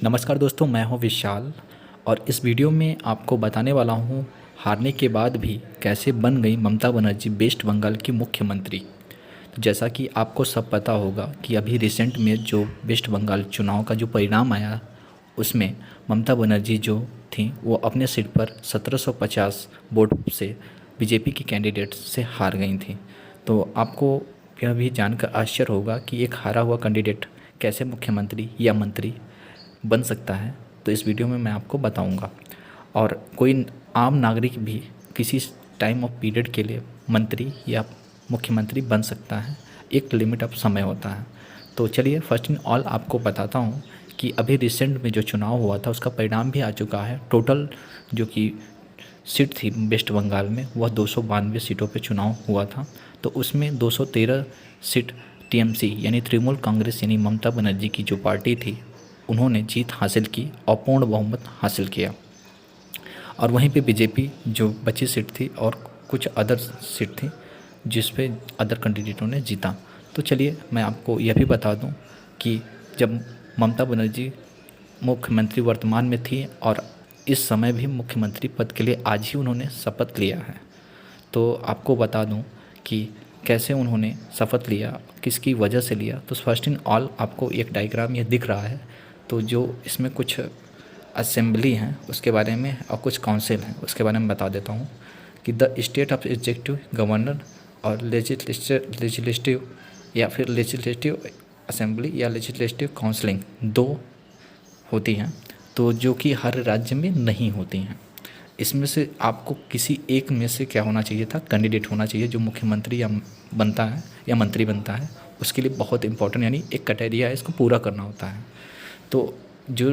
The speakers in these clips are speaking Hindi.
नमस्कार दोस्तों, मैं हूं विशाल और इस वीडियो में आपको बताने वाला हूं हारने के बाद भी कैसे बन गई ममता बनर्जी वेस्ट बंगाल की मुख्यमंत्री। तो जैसा कि आपको सब पता होगा कि अभी रिसेंट में जो वेस्ट बंगाल चुनाव का जो परिणाम आया उसमें ममता बनर्जी जो थी वो अपने सीट पर 1750 वोट से बीजेपी की कैंडिडेट से हार गई थी। तो आपको यह भी जानकर आश्चर्य होगा कि एक हारा हुआ कैंडिडेट कैसे मुख्यमंत्री या मंत्री बन सकता है। तो इस वीडियो में मैं आपको बताऊंगा। और कोई आम नागरिक भी किसी टाइम ऑफ पीरियड के लिए मंत्री या मुख्यमंत्री बन सकता है, एक लिमिट ऑफ समय होता है। तो चलिए फर्स्ट इन ऑल आपको बताता हूँ कि अभी रिसेंट में जो चुनाव हुआ था उसका परिणाम भी आ चुका है। टोटल जो कि सीट थी वेस्ट बंगाल में वह 292 सीटों पे चुनाव हुआ था। तो उसमें 213 सीट टीएमसी यानी तृणमूल कांग्रेस यानी ममता बनर्जी की जो पार्टी थी उन्होंने जीत हासिल की और पूर्ण बहुमत हासिल किया। और वहीं पे बीजेपी जो बची सीट थी और कुछ अदर सीट थी जिस पे अदर कैंडिडेटों ने जीता। तो चलिए मैं आपको यह भी बता दूं कि जब ममता बनर्जी मुख्यमंत्री वर्तमान में थी और इस समय भी मुख्यमंत्री पद के लिए आज ही उन्होंने शपथ लिया है। तो आपको बता दूं कि कैसे उन्होंने शपथ लिया, किसकी वजह से लिया। तो फर्स्ट इन ऑल आपको एक डायग्राम ये दिख रहा है। तो जो इसमें कुछ असेंबली हैं उसके बारे में और कुछ काउंसिल हैं उसके बारे में बता देता हूँ कि the state of executive governor और लेजिस्लेटिव या फिर लेजिस्लेटिव असेंबली या लेजिस्लेटिव काउंसलिंग दो होती हैं, तो जो कि हर राज्य में नहीं होती हैं। इसमें से आपको किसी एक में से क्या होना चाहिए था, कैंडिडेट होना चाहिए जो मुख्यमंत्री या बनता है या मंत्री बनता है। उसके लिए बहुत इंपॉर्टेंट यानी एक क्राइटेरिया है, इसको पूरा करना होता है। तो जो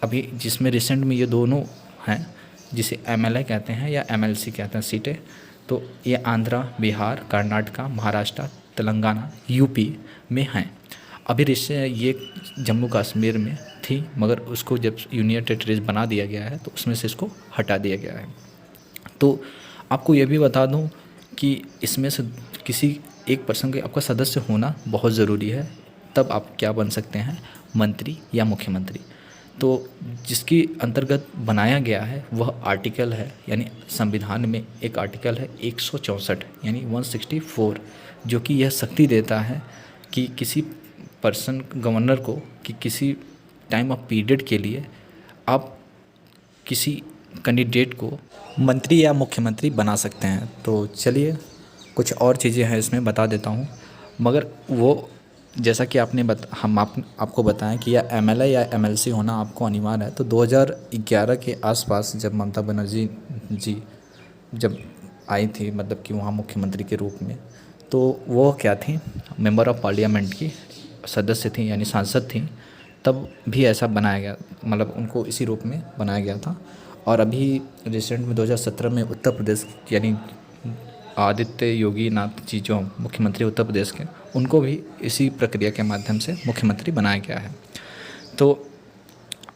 अभी जिसमें रिसेंट में ये दोनों हैं जिसे एमएलए कहते हैं या एमएलसी कहते हैं सीटें, तो ये आंध्रा, बिहार, कर्नाटका, महाराष्ट्र, तेलंगाना, यूपी में हैं। अभी ये जम्मू कश्मीर में थी मगर उसको जब यूनियन टेरिटरीज बना दिया गया है तो उसमें से इसको हटा दिया गया है। तो आपको ये भी बता दूं कि इसमें से किसी एक पर्सन के आपका सदस्य होना बहुत ज़रूरी है, तब आप क्या बन सकते हैं, मंत्री या मुख्यमंत्री। तो जिसकी अंतर्गत बनाया गया है वह आर्टिकल है, यानी संविधान में एक आर्टिकल है 164 यानी 164, जो कि यह शक्ति देता है कि किसी पर्सन गवर्नर को कि किसी टाइम ऑफ पीरियड के लिए आप किसी कैंडिडेट को मंत्री या मुख्यमंत्री बना सकते हैं। तो चलिए कुछ और चीज़ें हैं इसमें बता देता हूँ, मगर वो जैसा कि आपको बताएं कि यह एमएलए या एमएलसी होना आपको अनिवार्य है। तो 2011 के आसपास जब ममता बनर्जी जी जब आई थी, मतलब कि वहाँ मुख्यमंत्री के रूप में, तो वो क्या थी, मेंबर ऑफ पार्लियामेंट की सदस्य थी यानी सांसद थी। तब भी ऐसा बनाया गया, मतलब उनको इसी रूप में बनाया गया था। और अभी रिसेंट में 2017 में उत्तर प्रदेश यानी आदित्य योगी नाथ जी जो मुख्यमंत्री उत्तर प्रदेश के, उनको भी इसी प्रक्रिया के माध्यम से मुख्यमंत्री बनाया गया है। तो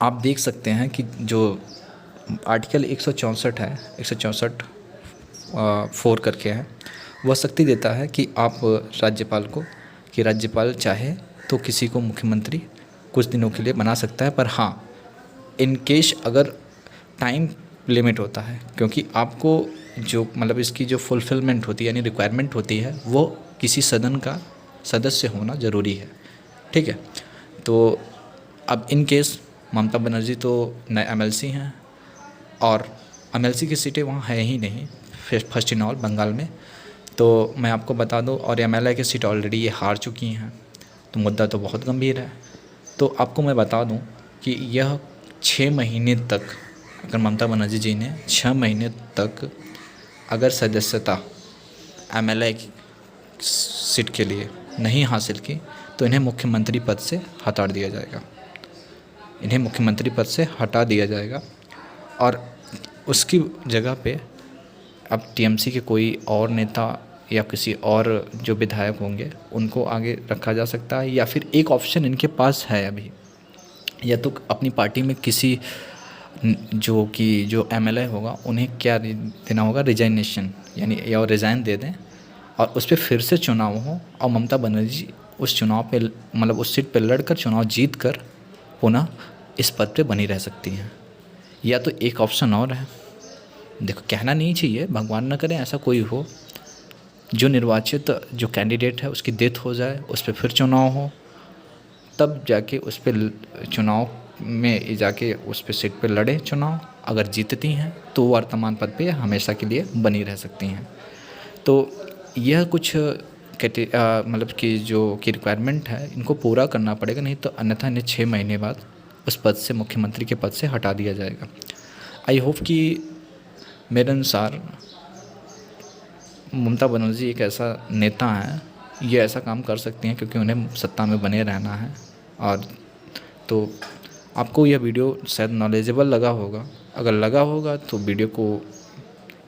आप देख सकते हैं कि जो आर्टिकल 164 है, 164 4 करके है, वह शक्ति देता है कि आप राज्यपाल को, कि राज्यपाल चाहे तो किसी को मुख्यमंत्री कुछ दिनों के लिए बना सकता है, पर हाँ इन केस अगर टाइम लिमिट होता है, क्योंकि आपको जो मतलब इसकी जो फुलफिलमेंट होती है यानी रिक्वायरमेंट होती है वो किसी सदन का सदस्य होना ज़रूरी है। ठीक है। तो अब इन केस ममता बनर्जी तो नए एमएलसी हैं और एमएलसी की सीटें वहाँ है ही नहीं फर्स्ट इन ऑल बंगाल में। तो मैं आपको बता दूं, और एमएलए की सीट ऑलरेडी ये हार चुकी हैं, तो मुद्दा तो बहुत गंभीर है। तो आपको मैं बता दूं कि यह 6 महीने तक, अगर ममता बनर्जी जी ने 6 महीने तक अगर सदस्यता एमएलए की सीट के लिए नहीं हासिल की तो इन्हें मुख्यमंत्री पद से हटा दिया जाएगा, इन्हें मुख्यमंत्री पद से हटा दिया जाएगा। और उसकी जगह पे अब टीएमसी के कोई और नेता या किसी और जो विधायक होंगे उनको आगे रखा जा सकता है, या फिर एक ऑप्शन इनके पास है अभी, या तो अपनी पार्टी में किसी जो एमएलए होगा उन्हें क्या देना होगा, रिजाइनेशन, यानी या रिज़ाइन दे दें और उस पर फिर से चुनाव हो और ममता बनर्जी उस चुनाव पे मतलब उस सीट पे लड़कर चुनाव जीत कर पुनः इस पद पे बनी रह सकती हैं। या तो एक ऑप्शन और है, देखो कहना नहीं चाहिए, भगवान न करे ऐसा कोई हो, जो निर्वाचित जो कैंडिडेट है उसकी डेथ हो जाए, उस पर फिर चुनाव हो, तब जाके उस पर चुनाव में जाके उस पर सीट पे लड़े चुनाव, अगर जीतती हैं तो वो वर्तमान पद पे हमेशा के लिए बनी रह सकती हैं। तो यह कुछ मतलब कि जो कि रिक्वायरमेंट है इनको पूरा करना पड़ेगा, नहीं तो अन्यथा इन्हें 6 महीने बाद उस पद से, मुख्यमंत्री के पद से हटा दिया जाएगा। आई होप कि मेरे अनुसार ममता बनर्जी एक ऐसा नेता है, ये ऐसा काम कर सकती हैं क्योंकि उन्हें सत्ता में बने रहना है। और तो आपको यह वीडियो शायद नॉलेजेबल लगा होगा, अगर लगा होगा तो वीडियो को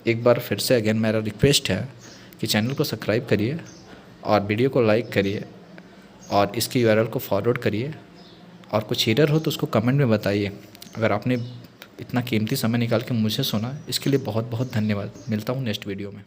एक बार फिर से अगेन मेरा रिक्वेस्ट है कि चैनल को सब्सक्राइब करिए और वीडियो को लाइक करिए और इसकी यूआरएल को फॉरवर्ड करिए। और कुछ एरर हो तो उसको कमेंट में बताइए। अगर आपने इतना कीमती समय निकाल के मुझे सुना, इसके लिए बहुत बहुत धन्यवाद। मिलता हूँ नेक्स्ट वीडियो में।